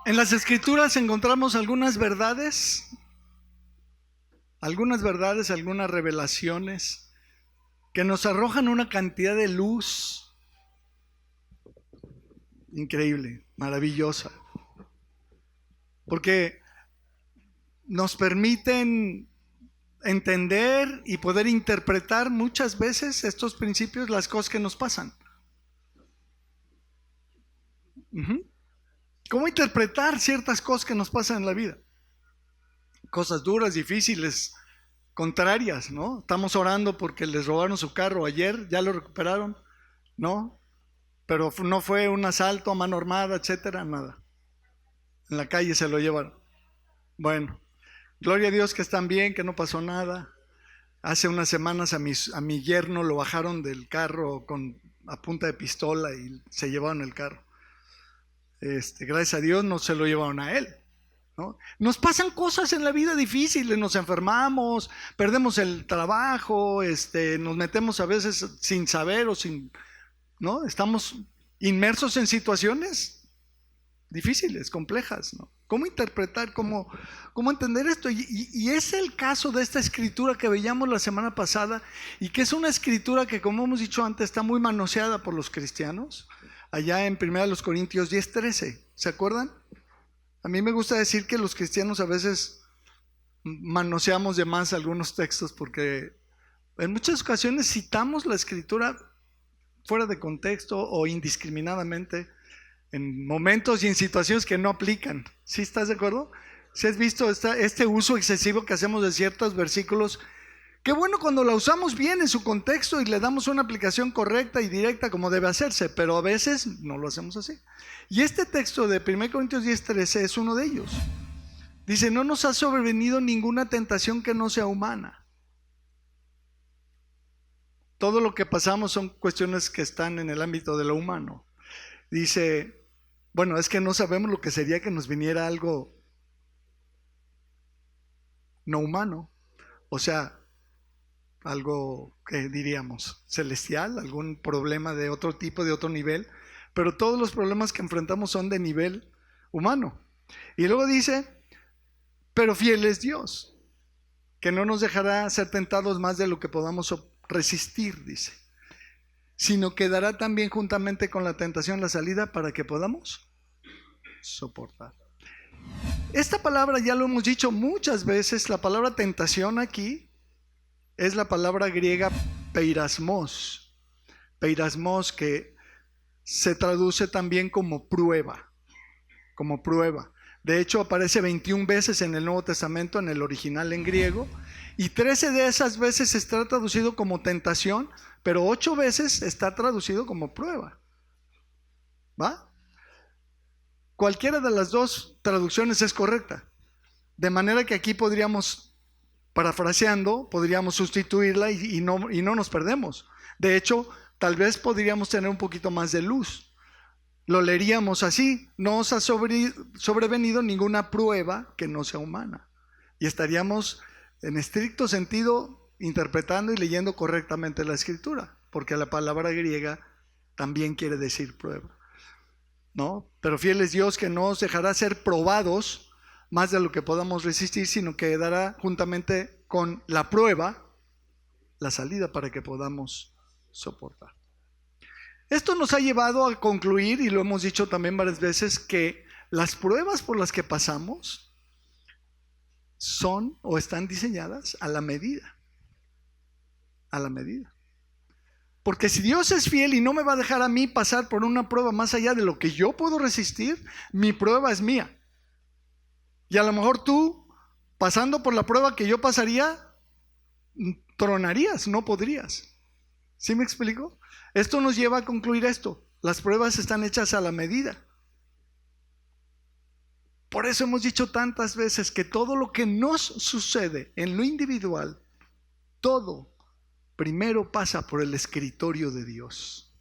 En las Escrituras encontramos algunas revelaciones que nos arrojan una cantidad de luz increíble, maravillosa, porque nos permiten entender y poder interpretar muchas veces estos principios, las cosas que nos pasan. ¿Cómo interpretar ciertas cosas que nos pasan en la vida? Cosas duras, difíciles, contrarias, ¿no? Estamos orando porque les robaron su carro ayer, ya lo recuperaron, ¿no? Pero no fue un asalto a mano armada, etcétera, nada. En la calle se lo llevaron. Bueno, gloria a Dios que están bien, que no pasó nada. Hace unas semanas a mi yerno lo bajaron del carro a punta de pistola y se llevaron el carro. Gracias a Dios no se lo llevaron a él, ¿no? Nos pasan cosas en la vida difíciles, nos enfermamos, perdemos el trabajo, nos metemos a veces sin saber o sin, ¿no? Estamos inmersos en situaciones difíciles, complejas, ¿no? ¿Cómo interpretar, cómo entender esto? Y es el caso de esta escritura que veíamos la semana pasada y que es una escritura que, como hemos dicho antes, está muy manoseada por los cristianos. Allá en 1 Corintios 10:13, ¿se acuerdan? A mí me gusta decir que los cristianos a veces manoseamos de más algunos textos porque en muchas ocasiones citamos la escritura fuera de contexto o indiscriminadamente en momentos y en situaciones que no aplican. ¿Sí estás de acuerdo? ¿Sí has visto este uso excesivo que hacemos de ciertos versículos? Qué bueno cuando la usamos bien en su contexto y le damos una aplicación correcta y directa como debe hacerse, pero a veces no lo hacemos así. Y este texto de 1 Corintios 10:13 es uno de ellos. Dice, no nos ha sobrevenido ninguna tentación que no sea humana. Todo lo que pasamos son cuestiones que están en el ámbito de lo humano. Dice, bueno, es que no sabemos lo que sería que nos viniera algo no humano. O sea, algo que diríamos celestial, algún problema de otro tipo, de otro nivel, pero todos los problemas que enfrentamos son de nivel humano. Y luego dice, pero fiel es Dios, que no nos dejará ser tentados más de lo que podamos resistir, dice, sino que dará también juntamente con la tentación la salida para que podamos soportar. Esta palabra ya lo hemos dicho muchas veces, la palabra tentación aquí es la palabra griega peirasmos, que se traduce también como prueba, De hecho, aparece 21 veces en el Nuevo Testamento en el original en griego, y 13 de esas veces está traducido como tentación, pero 8 veces está traducido como prueba. ¿Va? Cualquiera de las dos traducciones es correcta, de manera que aquí podríamos, parafraseando, podríamos sustituirla y no nos perdemos. De hecho, tal vez podríamos tener un poquito más de luz. Lo leeríamos así: no os ha sobrevenido ninguna prueba que no sea humana. Y estaríamos en estricto sentido interpretando y leyendo correctamente la escritura, porque la palabra griega también quiere decir prueba, ¿no? Pero fiel es Dios, que no os dejará ser probados más de lo que podamos resistir, sino que dará juntamente con la prueba la salida para que podamos soportar. Esto nos ha llevado a concluir, y lo hemos dicho también varias veces, que las pruebas por las que pasamos son o están diseñadas a la medida. A la medida. Porque si Dios es fiel y no me va a dejar a mí pasar por una prueba más allá de lo que yo puedo resistir, mi prueba es mía. Y a lo mejor tú, pasando por la prueba que yo pasaría, tronarías, no podrías. ¿Sí me explico? Esto nos lleva a concluir esto: las pruebas están hechas a la medida. Por eso hemos dicho tantas veces que todo lo que nos sucede en lo individual, todo primero pasa por el escritorio de Dios.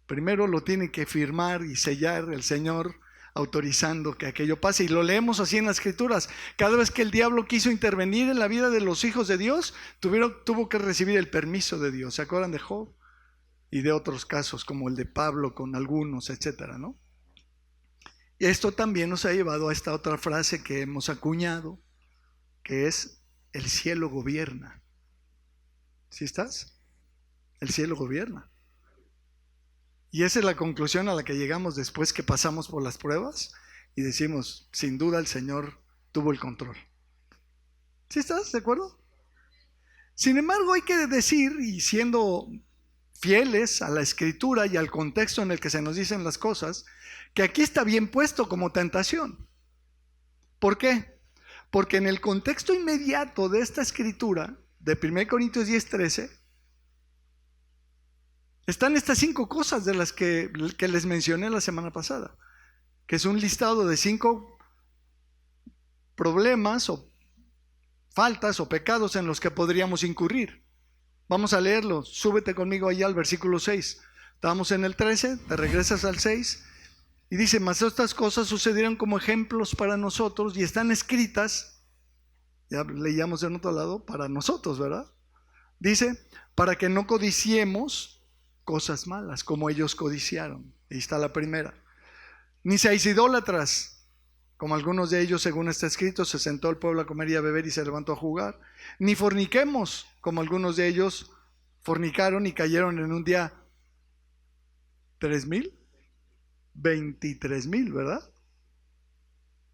Primero lo tiene que firmar y sellar el Señor, autorizando que aquello pase. Y lo leemos así en las Escrituras. Cada vez que el diablo quiso intervenir en la vida de los hijos de Dios, tuvo que recibir el permiso de Dios. ¿Se acuerdan de Job? Y de otros casos como el de Pablo con algunos, etcétera, ¿no? Esto también nos ha llevado a esta otra frase que hemos acuñado, que es: el cielo gobierna. ¿Sí estás? El cielo gobierna. Y esa es la conclusión a la que llegamos después que pasamos por las pruebas y decimos: sin duda el Señor tuvo el control. ¿Sí estás de acuerdo? Sin embargo, hay que decir, y siendo fieles a la Escritura y al contexto en el que se nos dicen las cosas, que aquí está bien puesto como tentación. ¿Por qué? Porque en el contexto inmediato de esta Escritura, de 1 Corintios 10:13, están estas 5 cosas de las que les mencioné la semana pasada, que es un listado de 5 problemas o faltas o pecados en los que podríamos incurrir. Vamos a leerlo. Súbete conmigo allá al versículo 6. Estábamos en el 13, te regresas al 6 y dice: mas estas cosas sucedieron como ejemplos para nosotros y están escritas, ya leíamos en otro lado, para nosotros, ¿verdad? Dice: para que no codiciemos cosas malas como ellos codiciaron. Ahí está la primera. Ni seáis idólatras, como algunos de ellos, según está escrito, se sentó el pueblo a comer y a beber y se levantó a jugar. Ni forniquemos, como algunos de ellos fornicaron y cayeron en un día 3,000, 23,000, ¿verdad?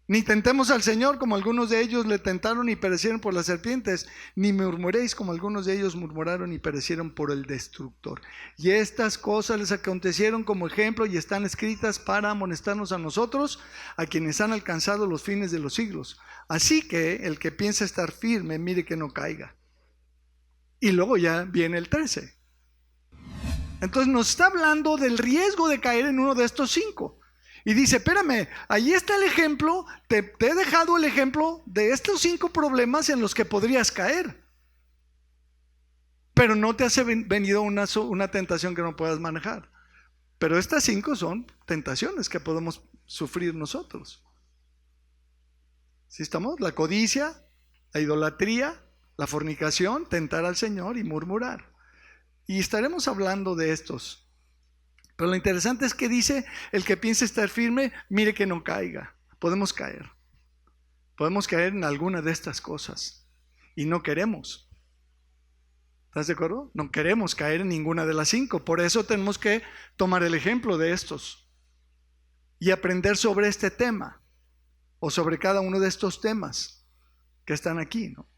Ni tentemos al Señor, como algunos de ellos le tentaron y perecieron por las serpientes. Ni murmuréis, como algunos de ellos murmuraron y perecieron por el destructor. Y estas cosas les acontecieron como ejemplo y están escritas para amonestarnos a nosotros, a quienes han alcanzado los fines de los siglos. Así que el que piensa estar firme, mire que no caiga. Y luego ya viene el 13. Entonces nos está hablando del riesgo de caer en uno de estos 5. Y dice: espérame, ahí está el ejemplo, te he dejado el ejemplo de estos 5 problemas en los que podrías caer. Pero no te ha venido una tentación que no puedas manejar. Pero estas 5 son tentaciones que podemos sufrir nosotros. ¿Sí estamos? La codicia, la idolatría, la fornicación, tentar al Señor y murmurar. Y estaremos hablando de estos. Pero lo interesante es que dice: el que piense estar firme, mire que no caiga. Podemos caer. Podemos caer en alguna de estas cosas. Y no queremos. ¿Estás de acuerdo? No queremos caer en ninguna de las 5. Por eso tenemos que tomar el ejemplo de estos. Y aprender sobre este tema. O sobre cada uno de estos temas que están aquí, ¿no?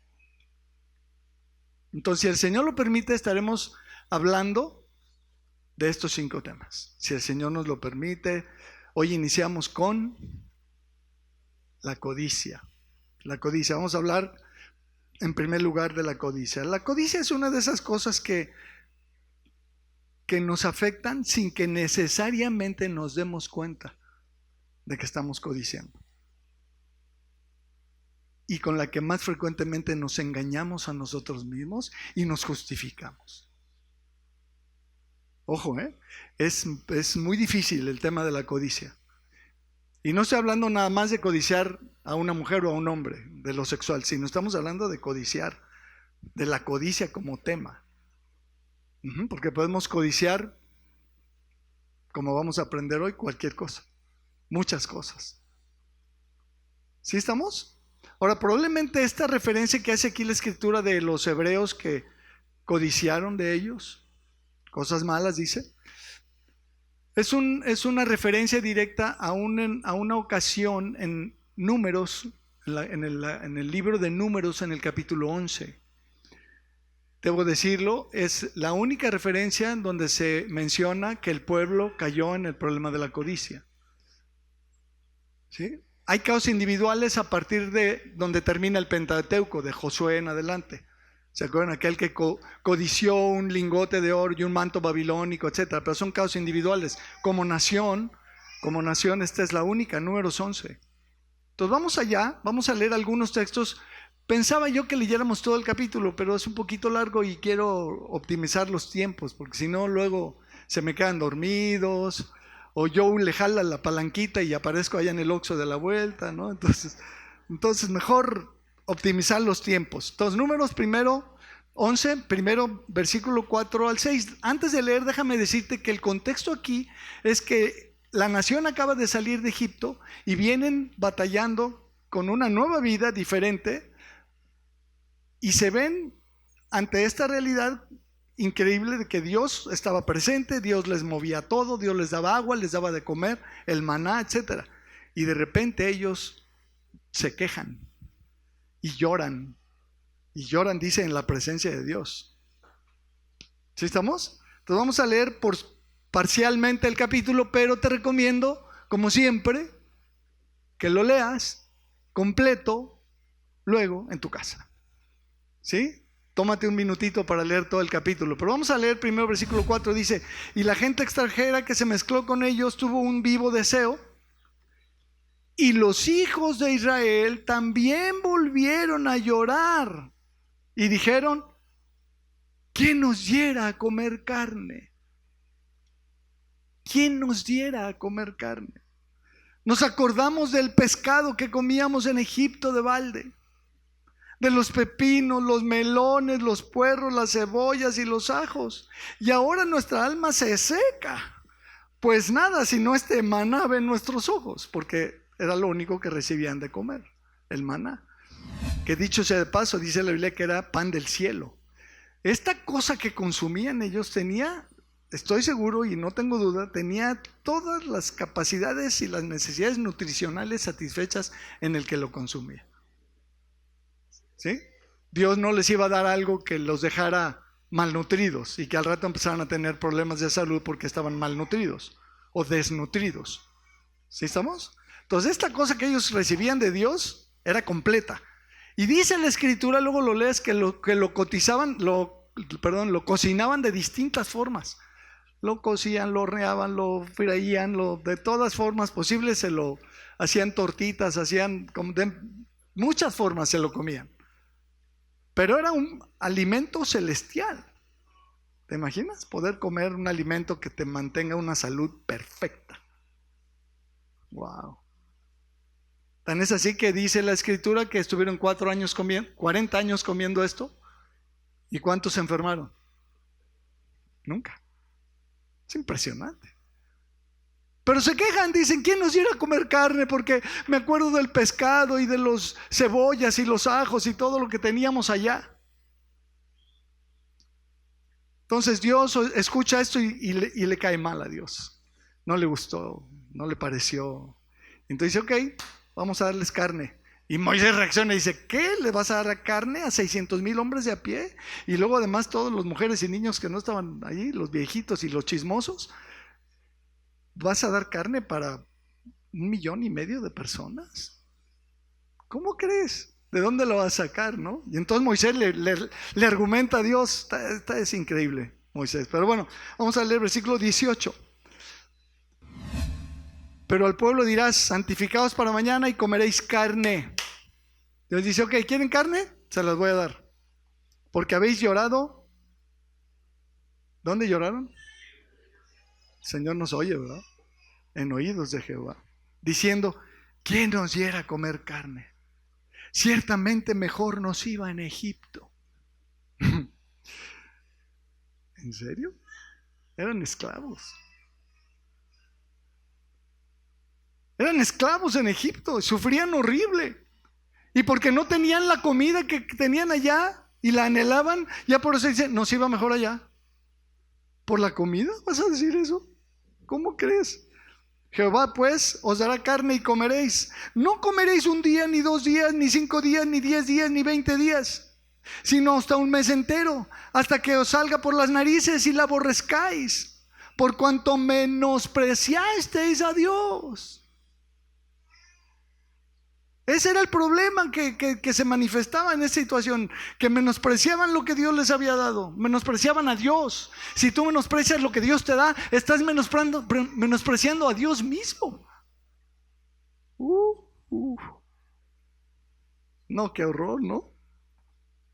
Entonces, si el Señor lo permite, estaremos hablando de estos 5 temas. Si el Señor nos lo permite, hoy iniciamos con la codicia. La codicia. Vamos a hablar en primer lugar de la codicia. La codicia es una de esas cosas que nos afectan sin que necesariamente nos demos cuenta de que estamos codiciando. Y con la que más frecuentemente nos engañamos a nosotros mismos y nos justificamos. Ojo, es muy difícil el tema de la codicia. Y no estoy hablando nada más de codiciar a una mujer o a un hombre, de lo sexual, sino estamos hablando de codiciar, de la codicia como tema. Porque podemos codiciar, como vamos a aprender hoy, cualquier cosa, muchas cosas. ¿Sí estamos? Ahora, probablemente esta referencia que hace aquí la Escritura de los hebreos que codiciaron de ellos, cosas malas, dice, es una referencia directa a una ocasión en Números, en el libro de Números, en el capítulo 11. Debo decirlo, es la única referencia en donde se menciona que el pueblo cayó en el problema de la codicia. ¿Sí? Hay casos individuales a partir de donde termina el Pentateuco, de Josué en adelante. ¿Se acuerdan? Aquel que codició un lingote de oro y un manto babilónico, etcétera. Pero son casos individuales. Como nación, esta es la única, Números 11. Entonces vamos allá, vamos a leer algunos textos. Pensaba yo que leyéramos todo el capítulo, pero es un poquito largo y quiero optimizar los tiempos, porque si no luego se me quedan dormidos, o yo le jala la palanquita y aparezco allá en el Oxxo de la vuelta, ¿no? Entonces mejor optimizar los tiempos. Entonces, Números 11, versículo 4 al 6. Antes de leer, déjame decirte que el contexto aquí es que la nación acaba de salir de Egipto y vienen batallando con una nueva vida diferente y se ven ante esta realidad increíble de que Dios estaba presente, Dios les movía todo, Dios les daba agua, les daba de comer, el maná, etc. Y de repente ellos se quejan y lloran, dice, en la presencia de Dios. ¿Sí estamos? Entonces vamos a leer parcialmente el capítulo, pero te recomiendo, como siempre, que lo leas completo luego en tu casa. ¿Sí? Tómate un minutito para leer todo el capítulo. Pero vamos a leer primero versículo 4. Dice: y la gente extranjera que se mezcló con ellos tuvo un vivo deseo, y los hijos de Israel también volvieron a llorar y dijeron: ¿quién nos diera a comer carne? ¿Quién nos diera a comer carne? Nos acordamos del pescado que comíamos en Egipto de balde, de los pepinos, los melones, los puerros, las cebollas y los ajos. Y ahora nuestra alma se seca, pues nada sino este maná ven nuestros ojos, porque era lo único que recibían de comer, el maná. Que dicho sea de paso, dice la Biblia que era pan del cielo. Esta cosa que consumían ellos tenía, estoy seguro y no tengo duda, tenía todas las capacidades y las necesidades nutricionales satisfechas en el que lo consumía. ¿Sí? Dios no les iba a dar algo que los dejara malnutridos y que al rato empezaran a tener problemas de salud porque estaban malnutridos o desnutridos. ¿Sí estamos? Entonces esta cosa que ellos recibían de Dios era completa. Y dice la Escritura, luego lo lees, que lo cocinaban de distintas formas. Lo cocían, lo horneaban, lo freían, de todas formas posibles se lo hacían tortitas, de muchas formas se lo comían. Pero era un alimento celestial. ¿Te imaginas? Poder comer un alimento que te mantenga una salud perfecta. Wow. Tan es así que dice la Escritura que estuvieron 40 años comiendo esto. ¿Y cuántos se enfermaron? Nunca. Es impresionante. Pero se quejan, dicen: ¿quién nos diera a comer carne? Porque me acuerdo del pescado y de los cebollas y los ajos y todo lo que teníamos allá. Entonces Dios escucha esto y le cae mal a Dios. No le gustó, no le pareció. Entonces dice: ok, vamos a darles carne. Y Moisés reacciona y dice: ¿qué? ¿Le vas a dar carne a 600,000 hombres de a pie? Y luego además todas las mujeres y niños que no estaban ahí, los viejitos y los chismosos. ¿Vas a dar carne para 1,5 millones de personas? ¿Cómo crees? ¿De dónde lo vas a sacar, no? Y entonces Moisés le argumenta a Dios. Es increíble, Moisés. Pero bueno, vamos a leer versículo 18. Pero al pueblo dirás: santificaos para mañana y comeréis carne. Dios dice: ok, ¿quieren carne? Se las voy a dar. Porque habéis llorado. ¿Dónde lloraron? El Señor nos oye, ¿verdad? En oídos de Jehová, diciendo: ¿quién nos diera a comer carne? Ciertamente mejor nos iba en Egipto. ¿En serio? Eran esclavos. Eran esclavos en Egipto, sufrían horrible. Y porque no tenían la comida que tenían allá y la anhelaban, ya por eso dicen: nos iba mejor allá. ¿Por la comida vas a decir eso? ¿Cómo crees? Jehová pues os dará carne y comeréis. No comeréis 1 día, ni 2 días, ni 5 días, ni 10 días, ni 20 días, sino hasta 1 mes entero, hasta que os salga por las narices y la aborrezcáis, por cuanto menospreciasteis a Dios. Ese era el problema que se manifestaba en esa situación, que menospreciaban lo que Dios les había dado, menospreciaban a Dios. Si tú menosprecias lo que Dios te da, estás menospreciando a Dios mismo. No, qué horror, ¿no?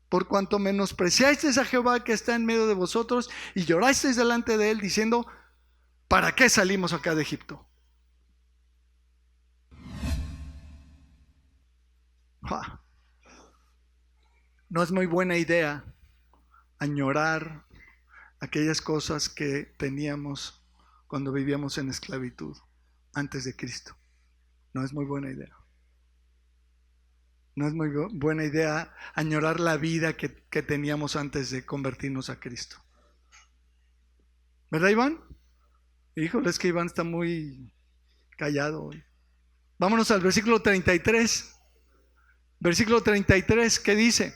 Por cuanto menospreciasteis a Jehová que está en medio de vosotros y llorasteis delante de él diciendo: ¿para qué salimos acá de Egipto? No es muy buena idea añorar aquellas cosas que teníamos cuando vivíamos en esclavitud. antes de Cristo. No es muy buena idea. No es muy buena idea añorar la vida que teníamos antes de convertirnos a Cristo. ¿Verdad, Iván? Híjole, es que Iván está muy callado hoy. Vámonos al versículo 33. Versículo 33, ¿qué dice?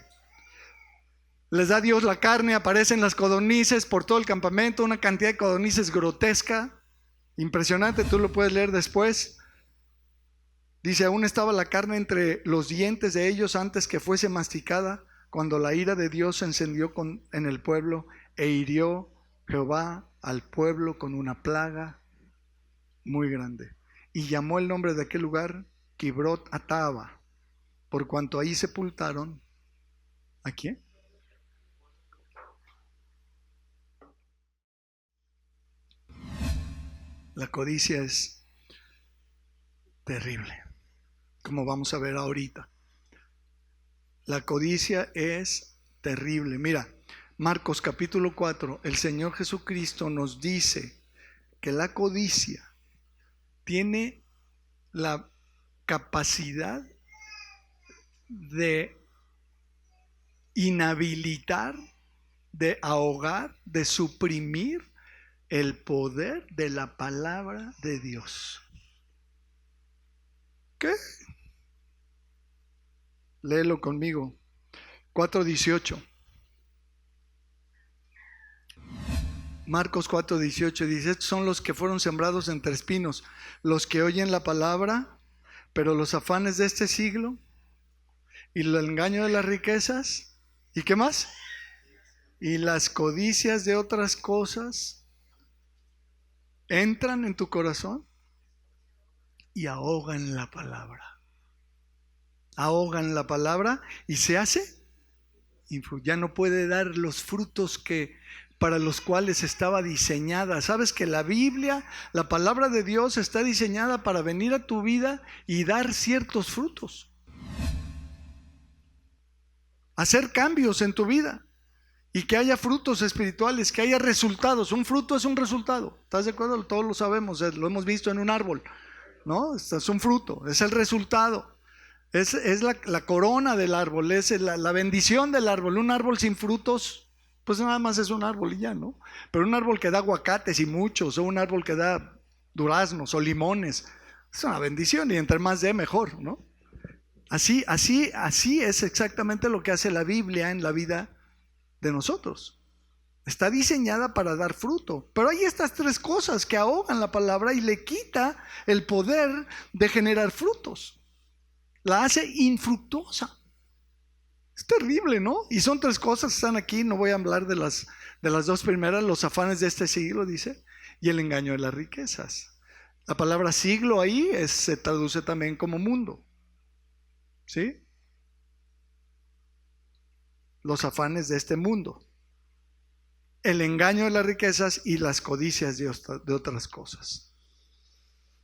Les da Dios la carne, aparecen las codornices por todo el campamento, una cantidad de codornices grotesca, impresionante, tú lo puedes leer después. Dice, aún estaba la carne entre los dientes de ellos antes que fuese masticada, cuando la ira de Dios se encendió en el pueblo, e hirió Jehová al pueblo con una plaga muy grande. Y llamó el nombre de aquel lugar Kibrot Ataba, por cuanto ahí sepultaron, ¿a quién? La codicia es terrible, como vamos a ver ahorita. La codicia es terrible. Mira, Marcos capítulo 4, el Señor Jesucristo nos dice que la codicia tiene la capacidad de inhabilitar, de ahogar, de suprimir el poder de la palabra de Dios. ¿Qué? Léelo conmigo. 4:18. Marcos 4:18 dice, estos son los que fueron sembrados entre espinos, los que oyen la palabra, pero los afanes de este siglo y el engaño de las riquezas, ¿y qué más? Y las codicias de otras cosas entran en tu corazón y ahogan la palabra. Ahogan la palabra y se hace, ya no puede dar los frutos para los cuales estaba diseñada. Sabes que la Biblia, la palabra de Dios, está diseñada para venir a tu vida y dar ciertos frutos, hacer cambios en tu vida y que haya frutos espirituales, que haya resultados. Un fruto es un resultado, ¿estás de acuerdo? Todos lo sabemos, lo hemos visto en un árbol, ¿no? Es un fruto, es el resultado. Es la corona del árbol, es la bendición del árbol. Un árbol sin frutos, pues nada más es un árbol y ya, ¿no? Pero un árbol que da aguacates y muchos, o un árbol que da duraznos o limones, es una bendición, y entre más dé mejor, ¿no? Así es exactamente lo que hace la Biblia en la vida de nosotros. Está diseñada para dar fruto, pero hay estas tres cosas que ahogan la palabra y le quita el poder de generar frutos. La hace infructuosa. Es terrible, ¿no? Y son tres cosas que están aquí. No voy a hablar de las dos primeras. Los afanes de este siglo, dice, y el engaño de las riquezas. La palabra siglo ahí se traduce también como mundo, ¿sí? Los afanes de este mundo, el engaño de las riquezas y las codicias de otras cosas.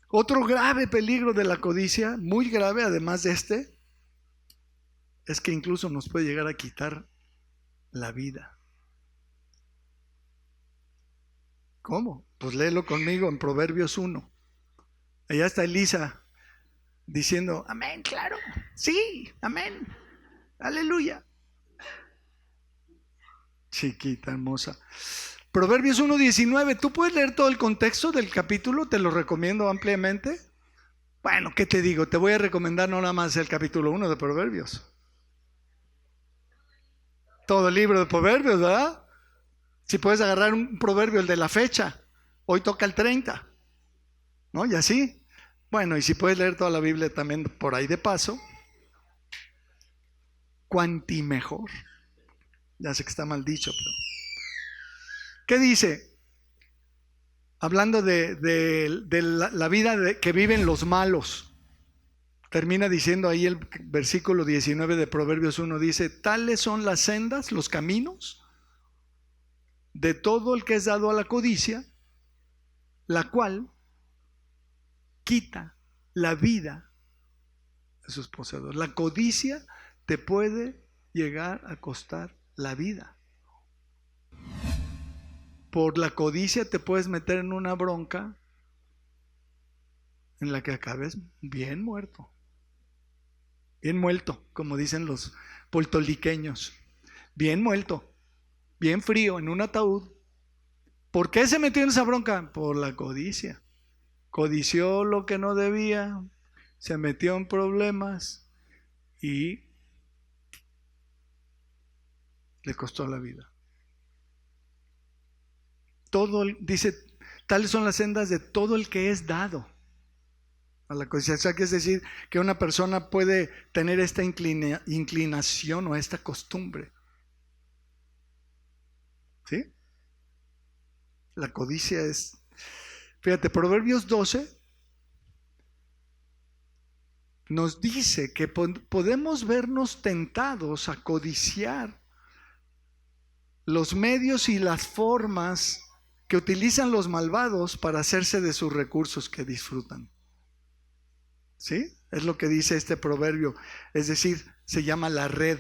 Otro grave peligro de la codicia, muy grave además de este, es que incluso nos puede llegar a quitar la vida. ¿Cómo? Pues léelo conmigo en Proverbios 1. Allá está Elisa diciendo, amén, claro, sí, amén, aleluya. Chiquita, hermosa. Proverbios 1:19, ¿tú puedes leer todo el contexto del capítulo? Te lo recomiendo ampliamente. Bueno, ¿qué te digo? Te voy a recomendar no nada más el capítulo 1 de Proverbios. Todo el libro de Proverbios, ¿verdad? Si puedes agarrar un proverbio, el de la fecha, hoy toca el 30, ¿no? Y así. Bueno, y si puedes leer toda la Biblia también por ahí de paso, cuanti mejor. Ya sé que está mal dicho, pero ¿qué dice? Hablando de la vida que viven los malos. Termina diciendo ahí el versículo 19 de Proverbios 1, dice, tales son las sendas, los caminos de todo el que es dado a la codicia, la cual quita la vida de sus poseedores. La codicia te puede llegar a costar la vida. Por la codicia te puedes meter en una bronca en la que acabes bien muerto. Bien muerto, como dicen los puertorriqueños. Bien muerto, bien frío, en un ataúd. ¿Por qué se metió en esa bronca? Por la codicia. Codició lo que no debía, se metió en problemas y le costó la vida. Dice, tales son las sendas de todo el que es dado a la codicia. O sea, que es decir, que una persona puede tener esta inclinación o esta costumbre. ¿Sí? La codicia es... Fíjate, Proverbios 12 nos dice que podemos vernos tentados a codiciar los medios y las formas que utilizan los malvados para hacerse de sus recursos que disfrutan. ¿Sí? Es lo que dice este proverbio. Es decir, se llama la red,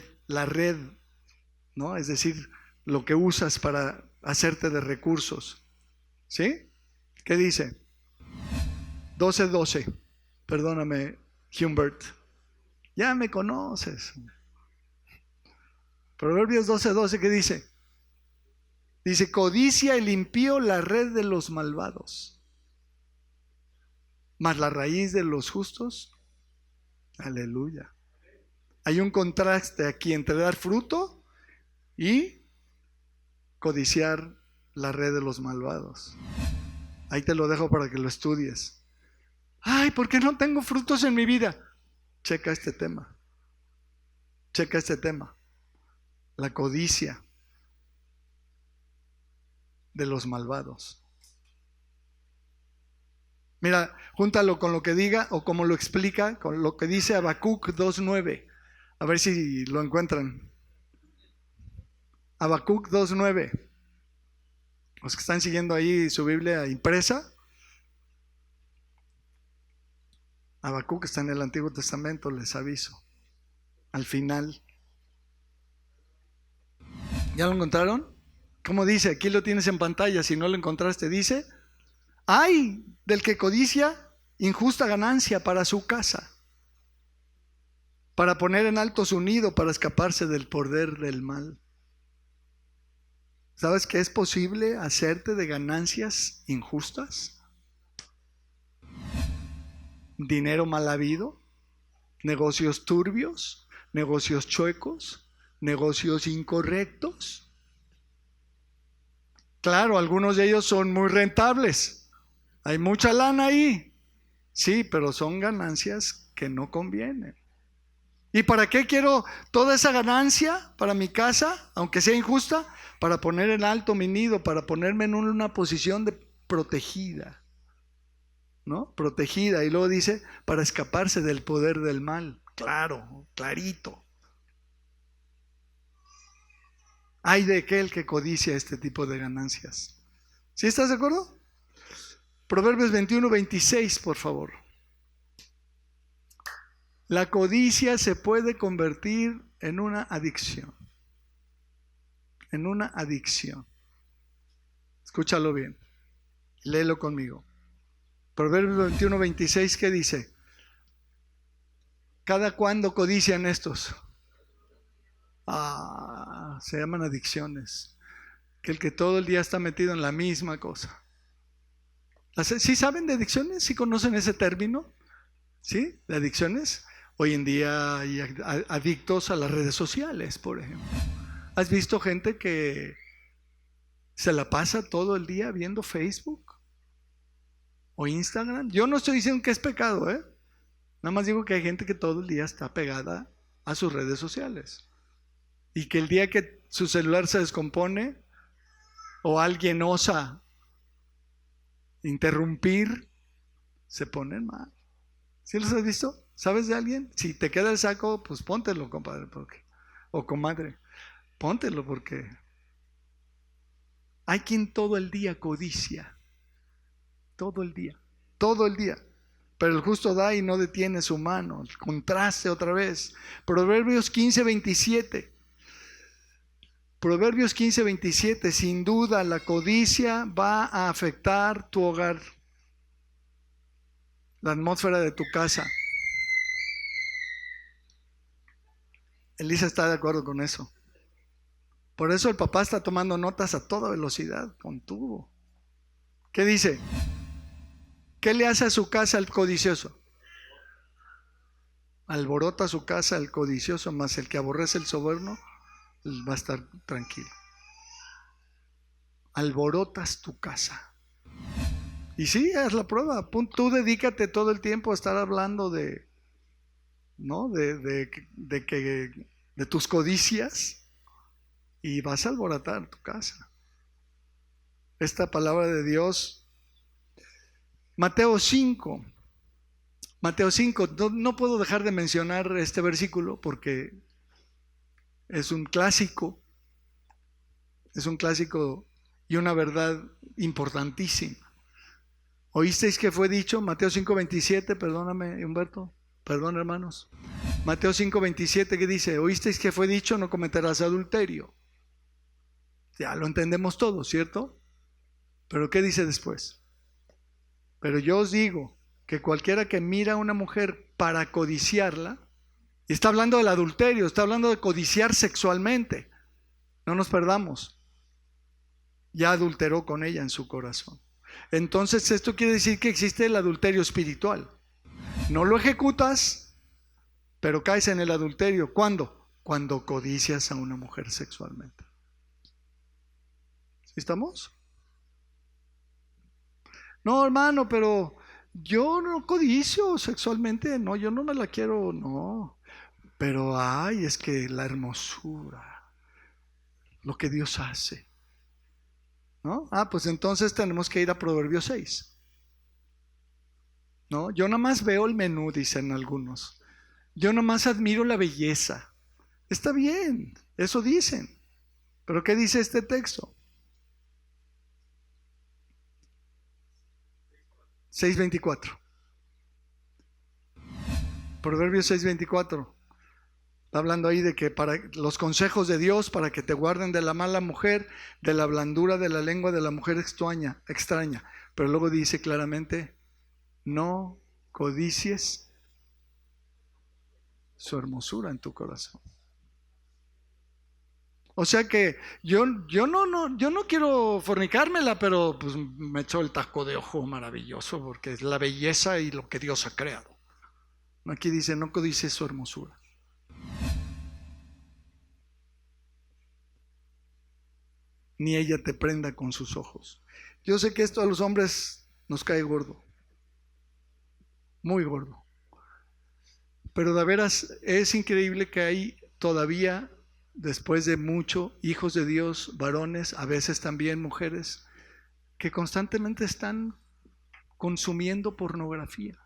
¿no? Es decir, lo que usas para hacerte de recursos. ¿Sí? ¿Qué dice? 12:12. Perdóname, Humbert. Ya me conoces. Proverbios 12:12, ¿qué dice? Dice, codicia el impío la red de los malvados, mas la raíz de los justos, aleluya. Hay un contraste aquí entre dar fruto y codiciar la red de los malvados. Ahí te lo dejo para que lo estudies. Ay, ¿por qué no tengo frutos en mi vida? Checa este tema. Checa este tema. La codicia de los malvados. Mira, júntalo con lo que diga o como lo explica, con lo que dice Habacuc 2:9. A ver si lo encuentran. Habacuc 2:9. Los que están siguiendo ahí su Biblia impresa. Habacuc está en el Antiguo Testamento, les aviso. Al final. ¿Ya lo encontraron? ¿Cómo dice? Aquí lo tienes en pantalla. Si no lo encontraste, dice: ¡ay del que codicia injusta ganancia para su casa, para poner en alto su nido, para escaparse del poder del mal! ¿Sabes que es posible hacerte de ganancias injustas? Dinero mal habido, negocios turbios, negocios chuecos, negocios incorrectos. Claro, algunos de ellos son muy rentables. Hay mucha lana ahí. Sí, pero son ganancias que no convienen. ¿Y para qué quiero toda esa ganancia para mi casa, aunque sea injusta? Para poner en alto mi nido, para ponerme en una posición de protegida, ¿no? Protegida. Y luego dice, para escaparse del poder del mal. Claro, clarito. Hay de aquel que codicia este tipo de ganancias. ¿Sí estás de acuerdo? Proverbios 21:26, por favor. La codicia se puede convertir en una adicción. En una adicción. Escúchalo bien. Léelo conmigo. Proverbios 21:26, ¿qué dice? ¿Cada cuándo codician estos? Se llaman adicciones. Que el que todo el día está metido en la misma cosa. ¿Sí saben de adicciones? ¿Sí conocen ese término? ¿Sí? ¿De adicciones? Hoy en día hay adictos a las redes sociales, por ejemplo. ¿Has visto gente que se la pasa todo el día viendo Facebook o Instagram? Yo no estoy diciendo que es pecado, nada más digo que hay gente que todo el día está pegada a sus redes sociales y que el día que su celular se descompone o alguien osa interrumpir, se ponen mal. ¿Sí los has visto? ¿Sabes de alguien? Si te queda el saco, pues póntelo, compadre, o comadre, póntelo, porque hay quien todo el día codicia, todo el día, pero el justo da y no detiene su mano. El contraste otra vez. Proverbios 15:27. Proverbios 15:27. Sin duda la codicia va a afectar tu hogar. la atmósfera de tu casa. Elisa está de acuerdo con eso. Por eso el papá está tomando notas a toda velocidad, con tubo. ¿Qué dice? ¿Qué le hace a su casa el codicioso? Alborota su casa el codicioso, más el que aborrece el soberno va a estar tranquilo. Alborotas tu casa. Y sí, haz la prueba. Tú dedícate todo el tiempo a estar hablando de, ¿no? De tus codicias y vas a alborotar tu casa. Esta palabra de Dios, Mateo 5, no puedo dejar de mencionar este versículo porque es un clásico y una verdad importantísima. ¿Oísteis que fue dicho? Mateo 5:27, perdóname Humberto, perdón hermanos. Mateo 5:27 que dice, ¿oísteis que fue dicho? No cometerás adulterio. Ya lo entendemos todo, ¿cierto? Pero ¿qué dice después? Pero yo os digo que cualquiera que mira a una mujer para codiciarla, y está hablando del adulterio, está hablando de codiciar sexualmente, no nos perdamos, ya adulteró con ella en su corazón. Entonces esto quiere decir que existe el adulterio espiritual. No lo ejecutas, pero caes en el adulterio. ¿Cuándo? Cuando codicias a una mujer sexualmente. ¿Sí estamos? No, hermano, pero yo no codicio sexualmente, no, yo no me la quiero, no. Pero ay, es que la hermosura, lo que Dios hace, ¿no? Pues entonces tenemos que ir a Proverbios 6. ¿No? Yo nada más veo el menú, dicen algunos. Yo nada más admiro la belleza. Está bien, eso dicen. Pero ¿qué dice este texto? 6:24. Proverbios 6:24. Está hablando ahí de que para los consejos de Dios, para que te guarden de la mala mujer, de la blandura de la lengua de la mujer extraña. Pero luego dice claramente, no codicies su hermosura en tu corazón. O sea que yo no quiero fornicármela, pero pues me echó el taco de ojo maravilloso porque es la belleza y lo que Dios ha creado. Aquí dice, no codicies su hermosura. Ni ella te prenda con sus ojos. Yo sé que esto a los hombres nos cae gordo, muy gordo. Pero de veras es increíble que hay todavía, después de mucho, hijos de Dios, varones, a veces también mujeres, que constantemente están consumiendo pornografía.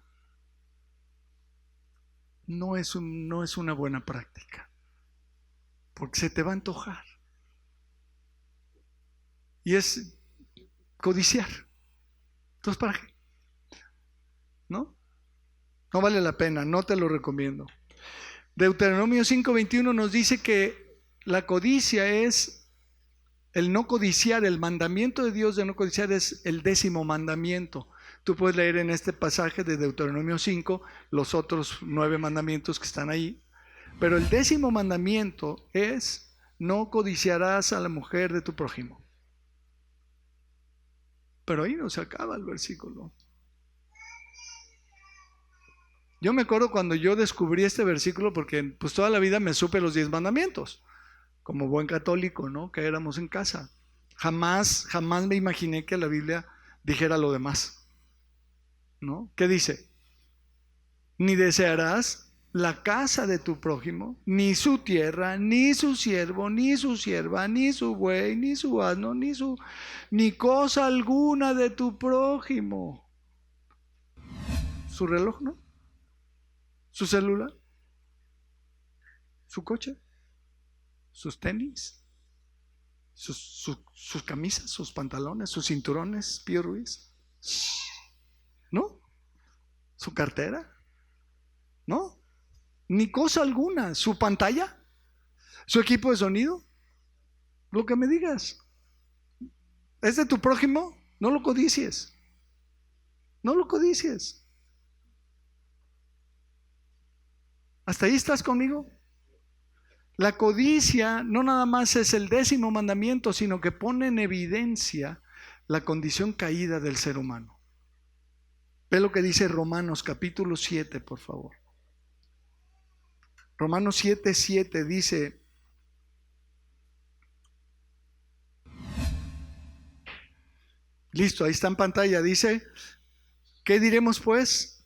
No es una buena práctica, porque se te va a antojar. Y es codiciar. Entonces, ¿para qué? ¿No? No vale la pena, no te lo recomiendo. Deuteronomio 5:21 nos dice que la codicia es el no codiciar, el mandamiento de Dios de no codiciar es el 10º mandamiento. Tú puedes leer en este pasaje de Deuteronomio 5 los otros 9 mandamientos que están ahí. Pero el 10º mandamiento es no codiciarás a la mujer de tu prójimo. Pero ahí no se acaba el versículo. Yo me acuerdo cuando yo descubrí este versículo porque pues toda la vida me supe los 10 mandamientos, como buen católico, ¿no? Que éramos en casa. Jamás me imaginé que la Biblia dijera lo demás, ¿no? ¿Qué dice? Ni desearás la casa de tu prójimo, ni su tierra, ni su siervo, ni su sierva, ni su buey, ni su asno, ni cosa alguna de tu prójimo. Su reloj, ¿no? Su celular, su coche, sus tenis, sus camisas, sus pantalones, sus cinturones, Pío Ruiz, ¿no? Su cartera, ¿no? Ni cosa alguna, su pantalla, su equipo de sonido, lo que me digas. ¿Es de tu prójimo? No lo codicies. No lo codicies. ¿Hasta ahí estás conmigo? La codicia no nada más es el 10º mandamiento, sino que pone en evidencia la condición caída del ser humano. Ve lo que dice Romanos capítulo 7, por favor. Romanos 7:7 dice: listo, ahí está en pantalla, dice: ¿qué diremos pues?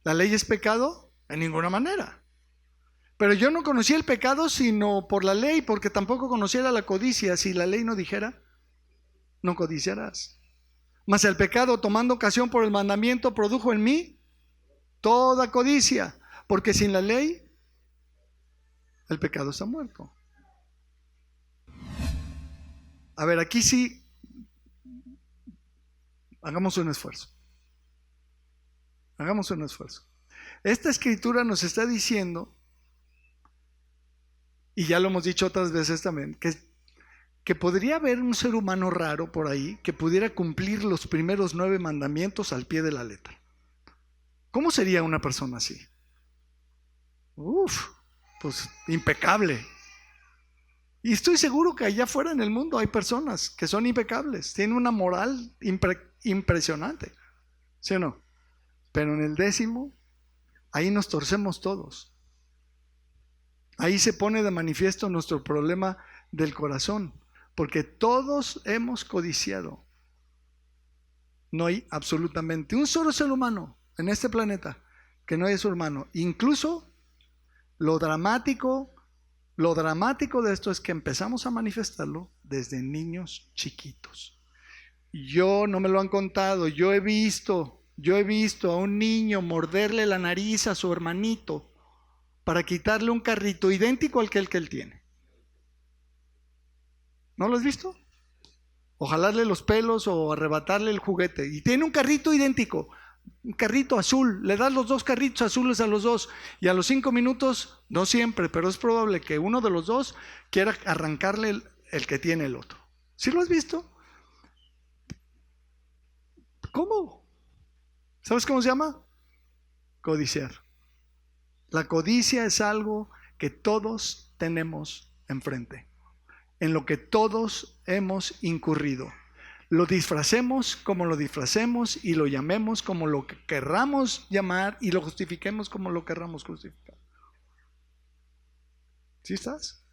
¿La ley es pecado? En ninguna manera. Pero yo no conocía el pecado sino por la ley, porque tampoco conociera la codicia si la ley no dijera: no codiciarás. Mas el pecado, tomando ocasión por el mandamiento, produjo en mí toda codicia, porque sin la ley el pecado está muerto. A ver, aquí sí, hagamos un esfuerzo. Hagamos un esfuerzo. Esta escritura nos está diciendo, y ya lo hemos dicho otras veces también, que podría haber un ser humano raro por ahí que pudiera cumplir los primeros 9 mandamientos al pie de la letra. ¿Cómo sería una persona así? Pues impecable. Y estoy seguro que allá afuera en el mundo hay personas que son impecables, tienen una moral impresionante, ¿sí o no? Pero en el 10º, ahí nos torcemos todos. Ahí se pone de manifiesto nuestro problema del corazón, porque todos hemos codiciado. No hay absolutamente un solo ser humano en este planeta que no haya su hermano. Incluso lo dramático de esto es que empezamos a manifestarlo desde niños chiquitos. Yo, no me lo han contado, yo he visto a un niño morderle la nariz a su hermanito para quitarle un carrito idéntico al que él tiene. ¿No lo has visto? O jalarle los pelos o arrebatarle el juguete. Y tiene un carrito idéntico, un carrito azul. Le das los 2 carritos azules a los 2 y a los 5 minutos, no siempre, pero es probable que uno de los 2 quiera arrancarle el que tiene el otro. ¿Sí lo has visto? ¿Cómo? ¿Sabes cómo se llama? Codiciar. La codicia es algo que todos tenemos enfrente, en lo que todos hemos incurrido. Lo disfracemos como lo disfracemos y lo llamemos como lo que querramos llamar y lo justifiquemos como lo querramos justificar. ¿Sí estás?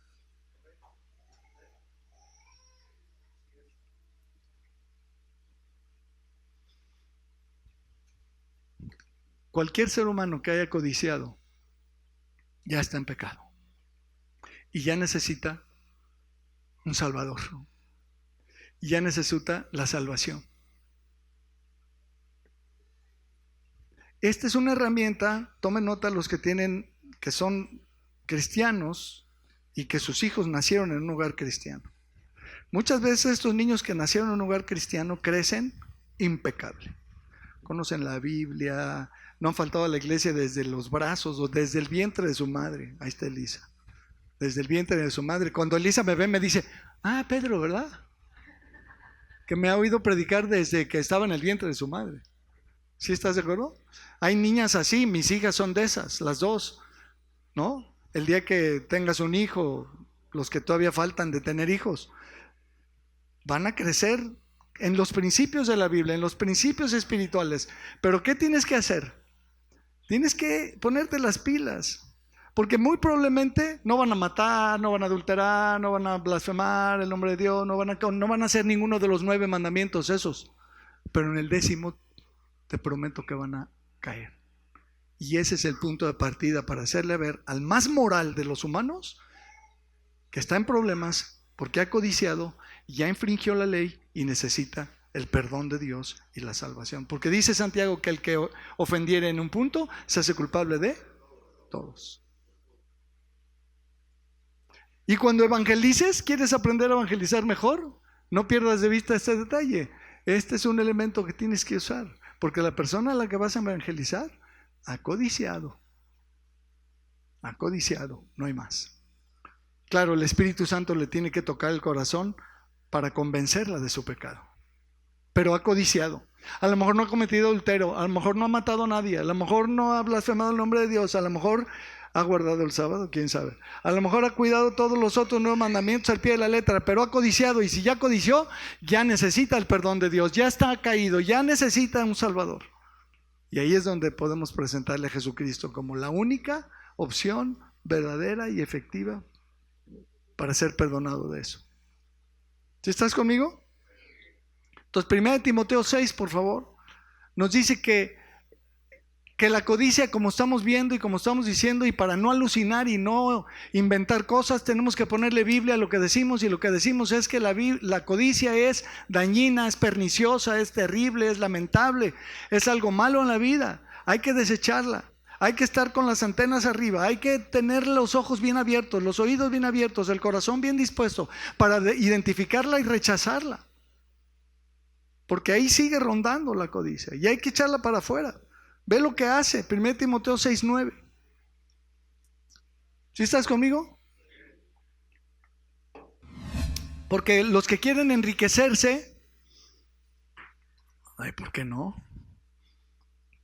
Cualquier ser humano que haya codiciado ya está en pecado y ya necesita un salvador, y ya necesita la salvación. Esta es una herramienta, tomen nota los que son cristianos y que sus hijos nacieron en un hogar cristiano. Muchas veces estos niños que nacieron en un hogar cristiano crecen impecables. Conocen la Biblia, no han faltado a la iglesia desde los brazos o desde el vientre de su madre. Ahí está Elisa. Desde el vientre de su madre. Cuando Elisa me ve me dice: Pedro, ¿verdad? Que me ha oído predicar desde que estaba en el vientre de su madre. ¿Sí estás de acuerdo? Hay niñas así, mis hijas son de esas, las 2, ¿no? El día que tengas un hijo, los que todavía faltan de tener hijos, van a crecer en los principios de la Biblia, en los principios espirituales. Pero ¿qué tienes que hacer? Tienes que ponerte las pilas, porque muy probablemente no van a matar, no van a adulterar, no van a blasfemar el nombre de Dios, no van a hacer ninguno de los 9 mandamientos esos, pero en el 10º te prometo que van a caer. Y ese es el punto de partida para hacerle ver al más moral de los humanos que está en problemas porque ha codiciado, ya infringió la ley y necesita el perdón de Dios y la salvación. Porque dice Santiago que el que ofendiere en un punto se hace culpable de todos. Y cuando evangelices, ¿quieres aprender a evangelizar mejor? No pierdas de vista este detalle. Este es un elemento que tienes que usar, porque la persona a la que vas a evangelizar ha codiciado, no hay más. Claro, el Espíritu Santo le tiene que tocar el corazón para convencerla de su pecado, pero ha codiciado. A lo mejor no ha cometido adulterio, a lo mejor no ha matado a nadie, a lo mejor no ha blasfemado el nombre de Dios, a lo mejor ¿Ha guardado el sábado? ¿Quién sabe? A lo mejor ha cuidado todos los otros 9 mandamientos al pie de la letra, pero ha codiciado, y si ya codició, ya necesita el perdón de Dios, ya está caído, ya necesita un Salvador. Y ahí es donde podemos presentarle a Jesucristo como la única opción verdadera y efectiva para ser perdonado de eso. ¿Sí estás conmigo? Entonces, 1 Timoteo 6, por favor, nos dice que la codicia, como estamos viendo y como estamos diciendo, y para no alucinar y no inventar cosas, tenemos que ponerle Biblia a lo que decimos, y lo que decimos es que la codicia es dañina, es perniciosa, es terrible, es lamentable, es algo malo en la vida. Hay que desecharla, hay que estar con las antenas arriba, hay que tener los ojos bien abiertos, los oídos bien abiertos, el corazón bien dispuesto para identificarla y rechazarla, porque ahí sigue rondando la codicia y hay que echarla para afuera. Ve lo que hace 1 Timoteo 6:9. ¿Sí estás conmigo? Porque los que quieren enriquecerse, ay, ¿por qué no?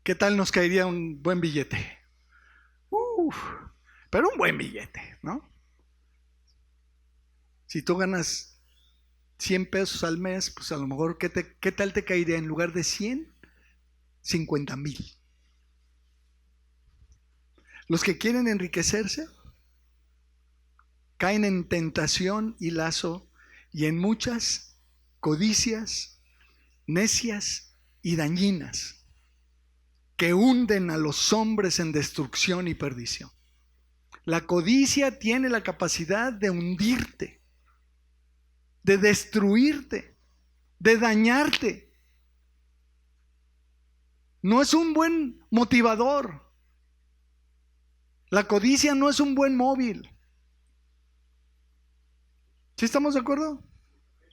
¿Qué tal nos caería un buen billete? Pero un buen billete, ¿no? Si tú ganas 100 pesos al mes, pues a lo mejor, ¿qué tal te caería en lugar de 100? 50,000. Los que quieren enriquecerse caen en tentación y lazo y en muchas codicias necias y dañinas que hunden a los hombres en destrucción y perdición. La codicia tiene la capacidad de hundirte, de destruirte, de dañarte. No es un buen motivador. La codicia no es un buen móvil. ¿Sí estamos de acuerdo?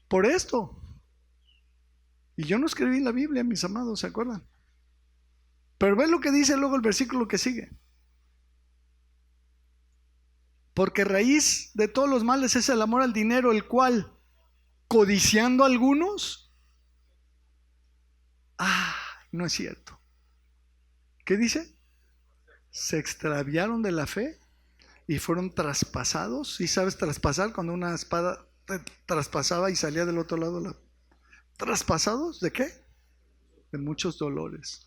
Por esto. Y yo no escribí la Biblia, mis amados, ¿se acuerdan? Pero ve lo que dice luego el versículo que sigue. Porque raíz de todos los males es el amor al dinero, el cual, codiciando a algunos, no es cierto. ¿Qué dice? Se extraviaron de la fe y fueron traspasados. ¿Sí sabes traspasar? Cuando una espada traspasaba y salía del otro lado. ¿Traspasados de qué? De muchos dolores.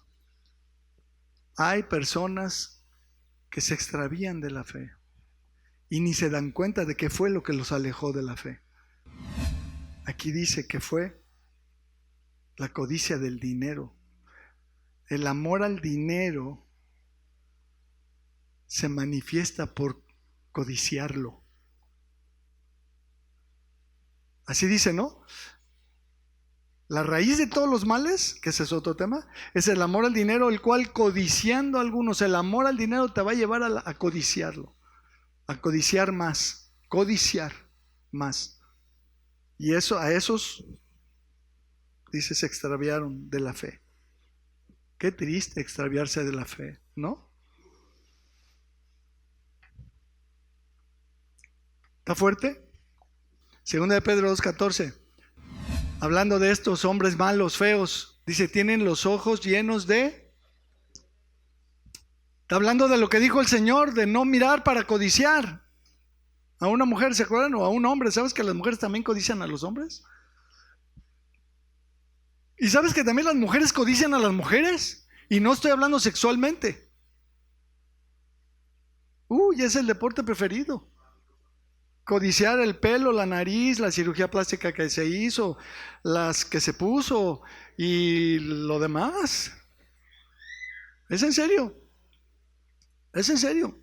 Hay personas que se extravían de la fe y ni se dan cuenta de qué fue lo que los alejó de la fe. Aquí dice que fue la codicia del dinero. El amor al dinero se manifiesta por codiciarlo. Así dice, ¿no? La raíz de todos los males, que ese es otro tema, es el amor al dinero, el cual codiciando a algunos, el amor al dinero te va a llevar a codiciarlo, a codiciar más, codiciar más. Y eso, a esos, dice, se extraviaron de la fe. Qué triste extraviarse de la fe, ¿no? ¿Está fuerte? Segunda de Pedro 2:14. Hablando de estos hombres malos, feos, dice, tienen los ojos llenos de... Está hablando de lo que dijo el Señor, de no mirar para codiciar a una mujer, ¿se acuerdan? O a un hombre. ¿Sabes que las mujeres también codician a los hombres? ¿Y sabes que también las mujeres codician a las mujeres? Y no estoy hablando sexualmente. Es el deporte preferido. Codiciar el pelo, la nariz, la cirugía plástica que se hizo, las que se puso y lo demás. ¿Es en serio? ¿Es en serio?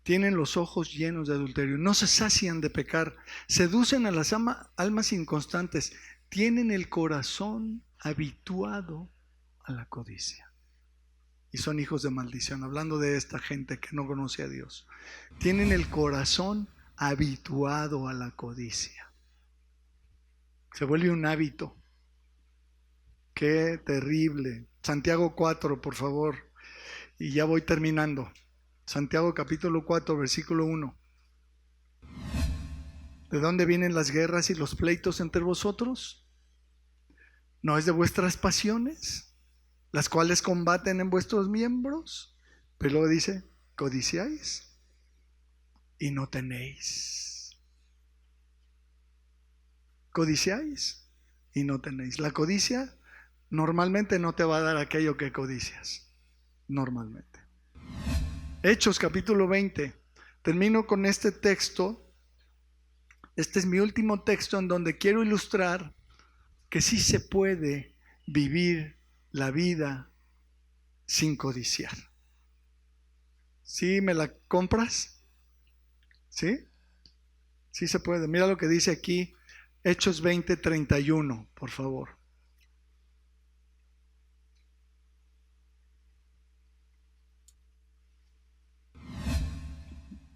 Tienen los ojos llenos de adulterio, no se sacian de pecar, seducen a las almas inconstantes, tienen el corazón habituado a la codicia. Y son hijos de maldición, hablando de esta gente que no conoce a Dios. Tienen el corazón habituado a la codicia. Se vuelve un hábito. Qué terrible. Santiago 4, por favor. Y ya voy terminando. Santiago capítulo 4, versículo 1. ¿De dónde vienen las guerras y los pleitos entre vosotros? ¿No es de vuestras pasiones las cuales combaten en vuestros miembros. Pero luego dice, codiciáis y no tenéis. Codiciáis y no tenéis. La codicia normalmente no te va a dar aquello que codicias. Normalmente. Hechos capítulo 20. Termino con este texto. Este es mi último texto en donde quiero ilustrar que sí se puede vivir la vida sin codiciar. ¿Sí me la compras? ¿Sí? Sí se puede. Mira lo que dice aquí, Hechos 20:31, por favor.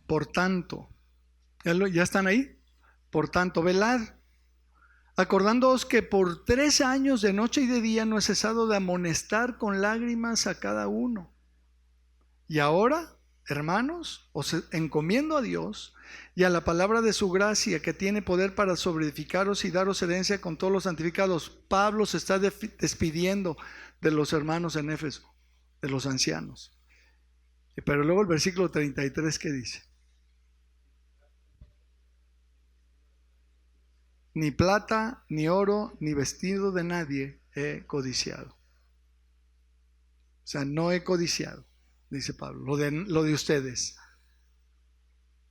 Por tanto, ¿ya están ahí? Por tanto, velad, acordándoos que por 3 años de noche y de día no he cesado de amonestar con lágrimas a cada uno. Y ahora, hermanos, os encomiendo a Dios y a la palabra de su gracia, que tiene poder para sobreedificaros y daros herencia con todos los santificados. Pablo se está despidiendo de los hermanos en Éfeso, de los ancianos. Pero luego el versículo 33, ¿qué dice? Ni plata, ni oro, ni vestido de nadie he codiciado. O sea, no he codiciado, dice Pablo, lo de ustedes.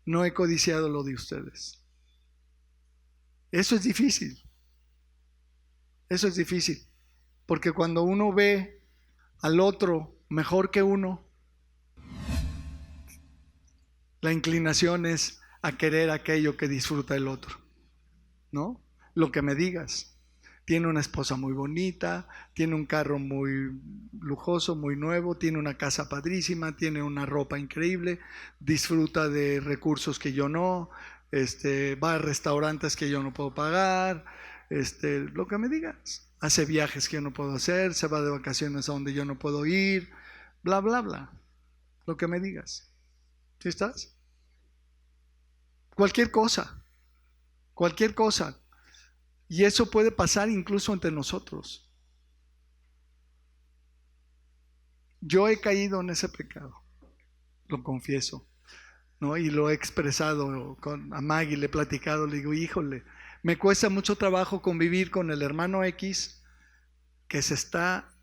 No he codiciado lo de ustedes. Eso es difícil. Eso es difícil. Porque cuando uno ve al otro mejor que uno, la inclinación es a querer aquello que disfruta el otro, ¿no? Lo que me digas. Tiene una esposa muy bonita, tiene un carro muy lujoso, muy nuevo, tiene una casa padrísima, tiene una ropa increíble, disfruta de recursos que yo no, va a restaurantes que yo no puedo pagar, lo que me digas. Hace viajes que yo no puedo hacer, se va de vacaciones a donde yo no puedo ir, bla, bla, bla. Lo que me digas. ¿Sí estás? Cualquier cosa. Cualquier cosa. Y eso puede pasar incluso entre nosotros. Yo he caído en ese pecado, lo confieso, ¿no? Y lo he expresado a Maggie, le he platicado, le digo, híjole, me cuesta mucho trabajo convivir con el hermano X que se está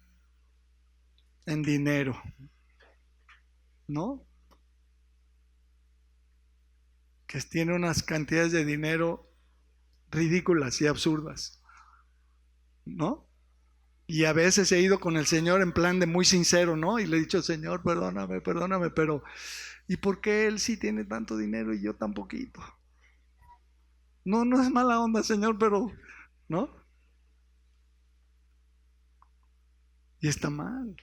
en dinero, ¿no? Que tiene unas cantidades de dinero ridículas y absurdas, ¿no? Y a veces he ido con el Señor en plan de muy sincero, ¿no? Y le he dicho, Señor, perdóname, pero ¿y por qué Él sí tiene tanto dinero y yo tan poquito? No, no es mala onda, Señor, pero, ¿no? Y está mal.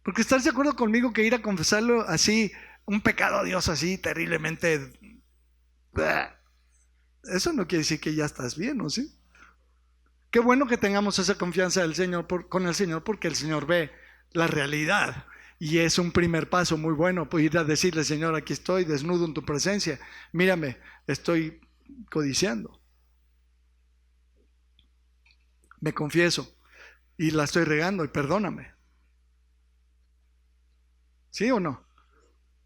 Porque estás de acuerdo conmigo que ir a confesarlo así, un pecado a Dios así terriblemente, eso no quiere decir que ya estás bien, ¿no? ¿Sí? Qué bueno que tengamos esa confianza del Señor con el Señor, porque el Señor ve la realidad y es un primer paso muy bueno, pues ir a decirle, Señor, aquí estoy desnudo en tu presencia, mírame, estoy codiciando, me confieso y la estoy regando y perdóname. ¿Sí o no?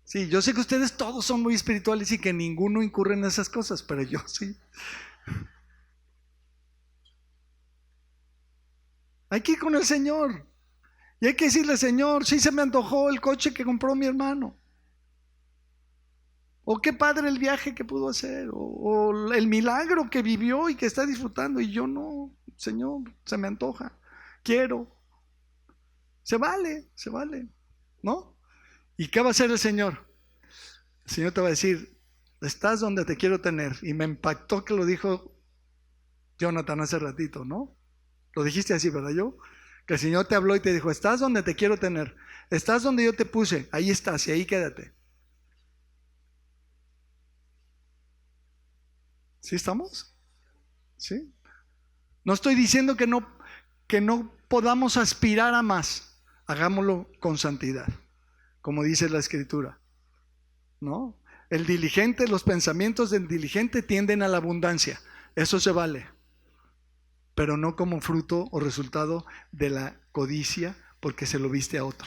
Sí, yo sé que ustedes todos son muy espirituales y que ninguno incurre en esas cosas, pero yo sí. Hay que ir con el Señor y hay que decirle, Señor, sí se me antojó el coche que compró mi hermano, o qué padre el viaje que pudo hacer, o el milagro que vivió y que está disfrutando, y yo no, Señor, se me antoja, quiero. Se vale, ¿no? ¿Y qué va a hacer el Señor? El Señor te va a decir, estás donde te quiero tener. Y me impactó que lo dijo Jonathan hace ratito, ¿no? Lo dijiste así, ¿verdad? Que el Señor te habló y te dijo, estás donde te quiero tener, estás donde yo te puse, ahí estás y ahí quédate. ¿Sí estamos? ¿Sí? No estoy diciendo que no podamos aspirar a más, hagámoslo con santidad, como dice la Escritura, ¿no? El diligente, los pensamientos del diligente tienden a la abundancia, eso se vale. pero no como fruto o resultado de la codicia porque se lo viste a otro.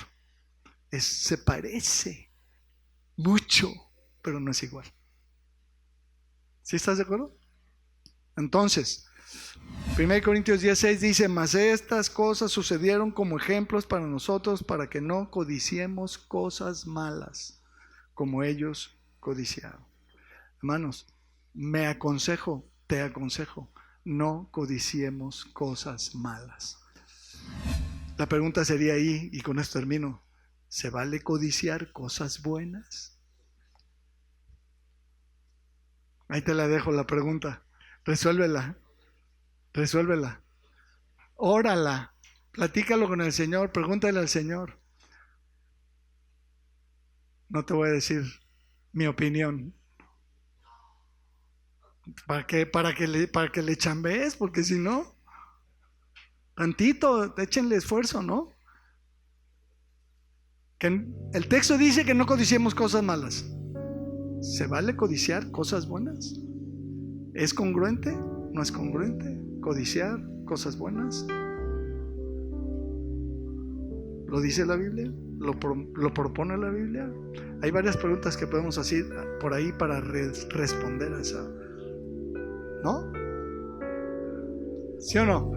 Se parece mucho, pero no es igual. ¿Sí estás de acuerdo? Entonces, 1 Corintios 10:6 dice: mas estas cosas sucedieron como ejemplos para nosotros, para que no codiciemos cosas malas, como ellos codiciaron. Hermanos, te aconsejo, no codiciemos cosas malas. La pregunta sería ahí, y con esto termino: ¿se vale codiciar cosas buenas? Ahí te la dejo la pregunta. Resuélvela. Órala. Platícalo con el Señor. Pregúntale al Señor. No te voy a decir mi opinión. ¿Para qué? Para que le chambees, porque si no, tantito, échenle esfuerzo, ¿no? Que el texto dice que no codiciemos cosas malas. ¿Se vale codiciar cosas buenas? ¿Es congruente? ¿No es congruente codiciar cosas buenas? ¿Lo dice la Biblia? ¿Lo propone la Biblia? Hay varias preguntas que podemos hacer por ahí para responder a esa. ¿No? ¿Sí o no?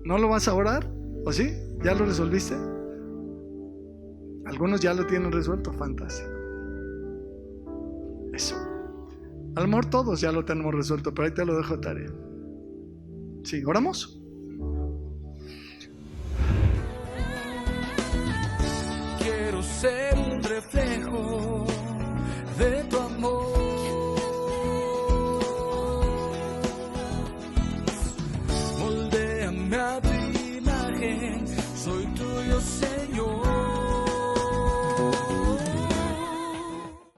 ¿No lo vas a orar? ¿O sí? ¿Ya lo resolviste? Algunos ya lo tienen resuelto. Fantástico. Eso. A lo mejor todos ya lo tenemos resuelto, pero ahí te lo dejo de tarea. ¿Sí? ¿Oramos?